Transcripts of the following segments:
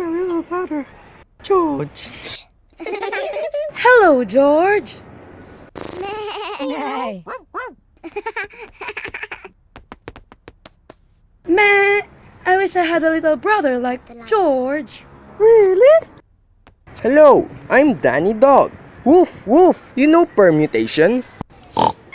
my little brother, George. Hello, George. Meh, I wish I had a little brother like George. Really? Hello, I'm Danny Dog. Woof woof. You know permutation?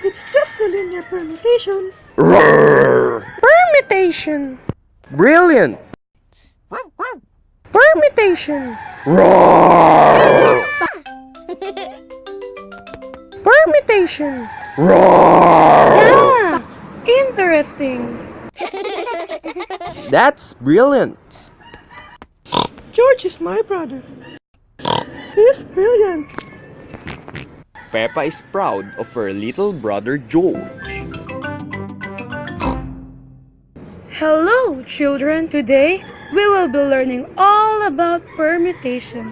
It's just a linear permutation. Roar! Permutation. Brilliant! Permutation. Roar! Permutation. Roar! Yeah, interesting. That's brilliant. George is my brother. He's brilliant. Peppa is proud of her little brother George. Hello, children. Today, we will be learning all about permutation.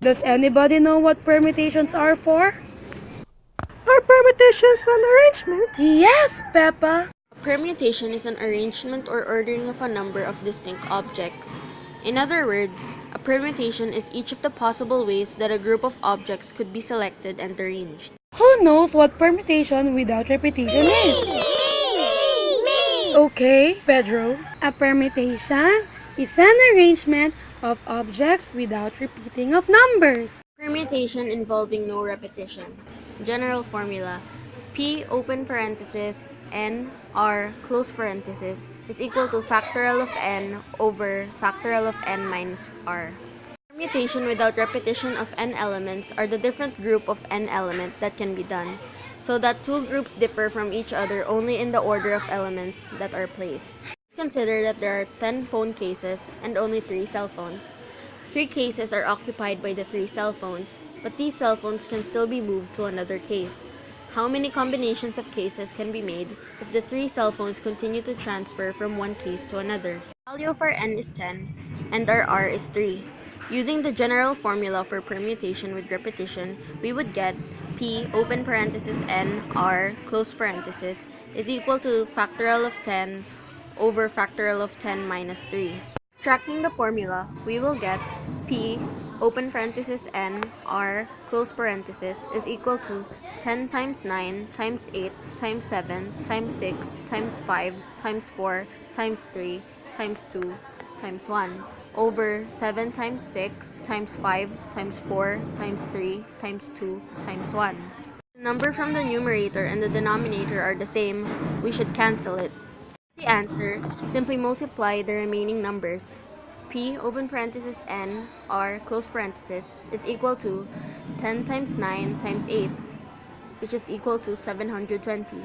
Does anybody know what permutations are for? Are permutations an arrangement? Yes, Peppa. A permutation is an arrangement or ordering of a number of distinct objects. In other words, a permutation is each of the possible ways that a group of objects could be selected and arranged. Who knows what permutation without repetition is? Okay, Pedro. A permutation is an arrangement of objects without repeating of numbers. Permutation involving no repetition. General formula: P open parenthesis n r close parenthesis is equal to factorial of n over factorial of n minus r. Permutation without repetition of n elements are the different group of n element that can be done, so that two groups differ from each other only in the order of elements that are placed. Let's consider that there are 10 phone cases and only 3 cell phones. 3 cases are occupied by the 3 cell phones, but these cell phones can still be moved to another case. How many combinations of cases can be made if the 3 cell phones continue to transfer from one case to another? The value of our n is 10 and our r is 3. Using the general formula for permutation with repetition, we would get P open parenthesis n r close parenthesis is equal to factorial of 10 over factorial of 10 minus 3. Extracting the formula, we will get P open parenthesis n r close parenthesis is equal to 10 times 9 times 8 times 7 times 6 times 5 times 4 times 3 times 2 times 1 over 7 times 6 times 5 times 4 times 3 times 2 times 1. The number from the numerator and the denominator are the same. We should cancel it. The answer, simply multiply the remaining numbers. P open parenthesis n r close parenthesis is equal to 10 times 9 times 8, which is equal to 720.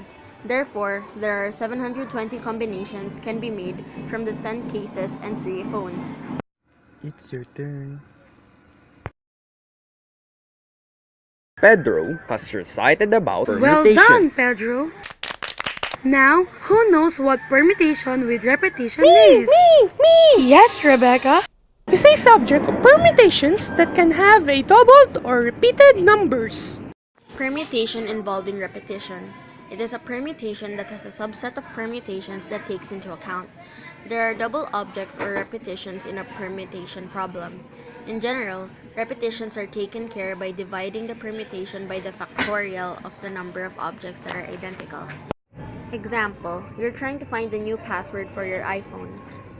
Therefore, there are 720 combinations can be made from the 10 cases and 3 phones. It's your turn. Pedro has recited about Well permutation. done, Pedro. Now, who knows what permutation with repetition is? Me! Yes, Rebecca. Is a subject of permutations that can have a doubled or repeated numbers. Permutation involving repetition. It is a permutation that has a subset of permutations that takes into account. There are double objects or repetitions in a permutation problem. In general, repetitions are taken care by dividing the permutation by the factorial of the number of objects that are identical. Example, you're trying to find the new password for your iPhone.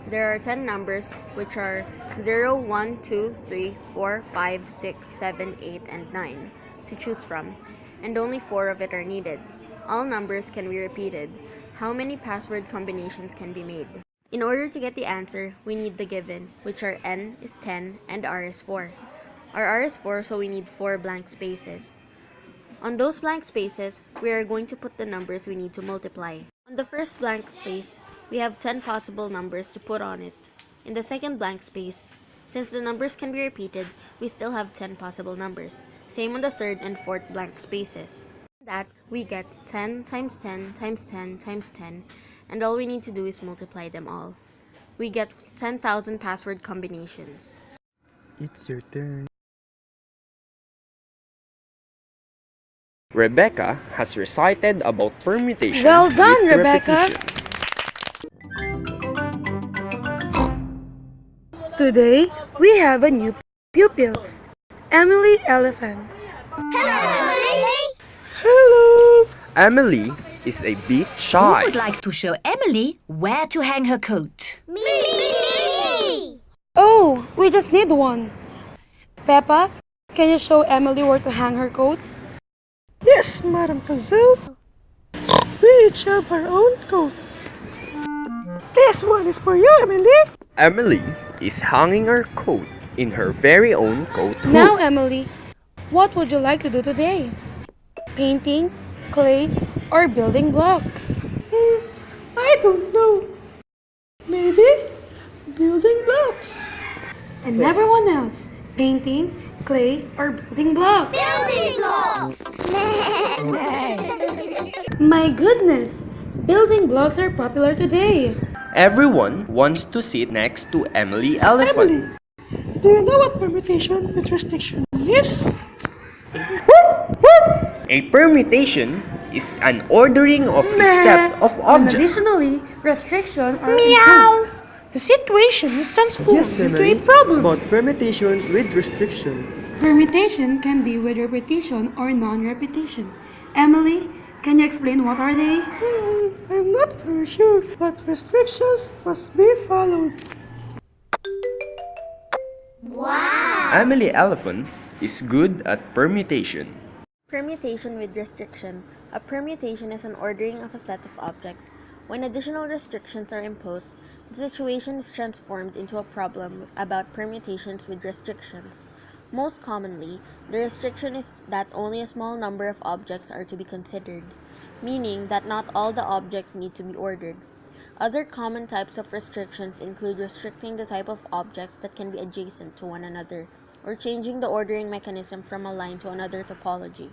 There are 10 numbers which are 0, 1, 2, 3, 4, 5, 6, 7, 8, and 9 to choose from, and only 4 of it are needed. All numbers can be repeated. How many password combinations can be made? In order to get the answer, we need the given, which are n is 10 and r is 4. Our r is 4, so we need 4 blank spaces. On those blank spaces, we are going to put the numbers we need to multiply. On the first blank space, we have 10 possible numbers to put on it. In the second blank space, since the numbers can be repeated, we still have 10 possible numbers. Same on the third and fourth blank spaces. That, we get 10 times 10 times 10 times 10, and all we need to do is multiply them all. We get 10,000 password combinations. It's your turn. Rebecca has recited about permutation Well done, with Rebecca. repetition. Today, we have a new pupil, Emily Elephant. Hello! Emily is a bit Who shy. would like to show Emily where to hang her coat? Oh, we just need one. Peppa, can you show Emily where to hang her coat? Yes, Madam Gazelle. We each have our own coat. This one is for you, Emily. Emily is hanging her coat in her very own coat hook. Now, Emily, what would you like to do today? Painting, clay, or building blocks? I don't know. Maybe building blocks. And everyone else, painting, clay, or building blocks? My goodness, building blocks are popular today. Everyone wants to sit next to Emily Elephant. Emily, do you know what permutation with restriction is? A permutation is an ordering of a set of And objects. additionally, restriction are imposed. The situation is transformed into a problem. About permutation with restriction. Permutation can be with repetition or non-repetition. Emily, can you explain what are they? I'm not very sure, but restrictions must be followed. Emily Elephant is good at permutation. Permutation with restriction. A permutation is an ordering of a set of objects. When additional restrictions are imposed, the situation is transformed into a problem about permutations with restrictions. Most commonly, the restriction is that only a small number of objects are to be considered, meaning that not all the objects need to be ordered. Other common types of restrictions include restricting the type of objects that can be adjacent to one another, or changing the ordering mechanism from a line to another topology.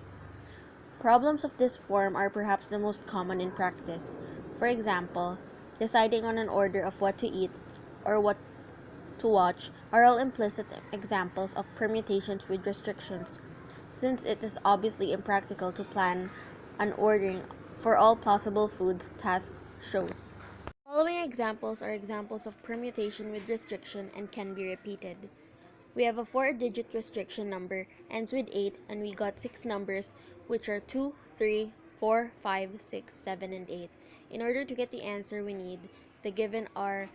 Problems of this form are perhaps the most common in practice. For example, deciding on an order of what to eat or what to watch are all implicit examples of permutations with restrictions, since it is obviously impractical to plan an ordering for all possible foods, tasks, shows. Following examples are examples of permutation with restriction and can be repeated. We have a 4-digit restriction number, ends with 8, and we got 6 numbers, which are 2, 3, 4, 5, 6, 7, and 8. In order to get the answer we need, the given are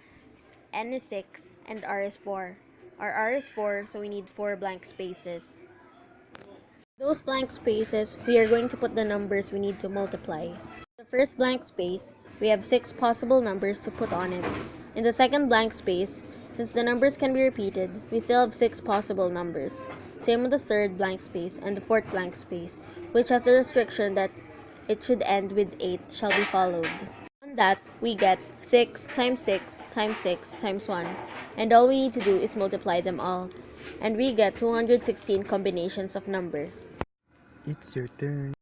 n is 6 and r is 4. Our r is 4, so we need 4 blank spaces. Those blank spaces, we are going to put the numbers we need to multiply. The first blank space, we have 6 possible numbers to put on it. In the second blank space, since the numbers can be repeated, we still have 6 possible numbers. Same with the third blank space and the fourth blank space, which has the restriction that it should end with 8 shall be followed. On that, we get 6 times 6 times 6 times 1, and all we need to do is multiply them all. And we get 216 combinations of number. It's your turn.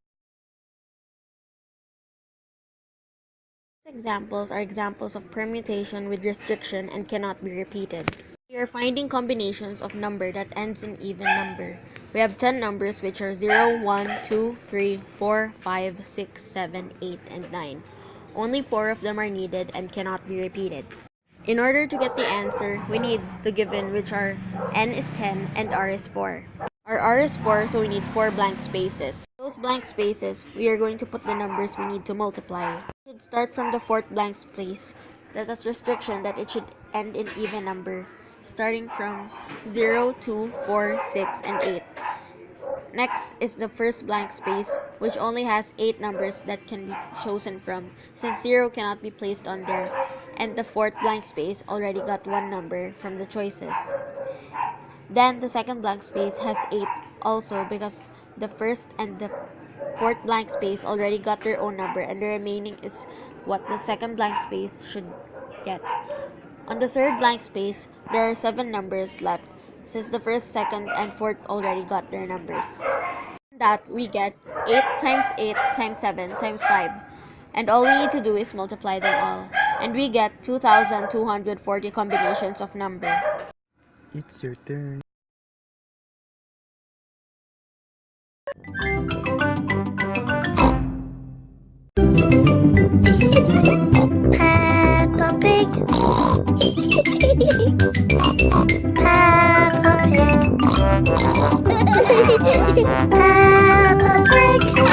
Examples are examples of permutation with restriction and cannot be repeated. We are finding combinations of number that ends in even number. We have 10 numbers which are 0, 1, 2, 3, 4, 5, 6, 7, 8, and 9. Only 4 of them are needed and cannot be repeated. In order to get the answer, we need the given, which are n is 10 and r is 4. Our r is 4, so we need 4 blank spaces. Those blank spaces, we are going to put the numbers we need to multiply. We should start from the fourth blank space that has restriction that it should end in even number, starting from 0, 2, 4, 6, and 8. Next is the first blank space, which only has 8 numbers that can be chosen from, since 0 cannot be placed on there, and the fourth blank space already got 1 number from the choices. Then the second blank space has 8 also, because the first and the fourth blank space already got their own number, and the remaining is what the second blank space should get. On the third blank space, there are 7 numbers left, since the first, second, and fourth already got their numbers. That we get 8 times 8 times 7 times 5, and all we need to do is multiply them all, and we get 2,240 combinations of number. It's your turn. Peppa Pig. Peppa Pig. Peppa Pig.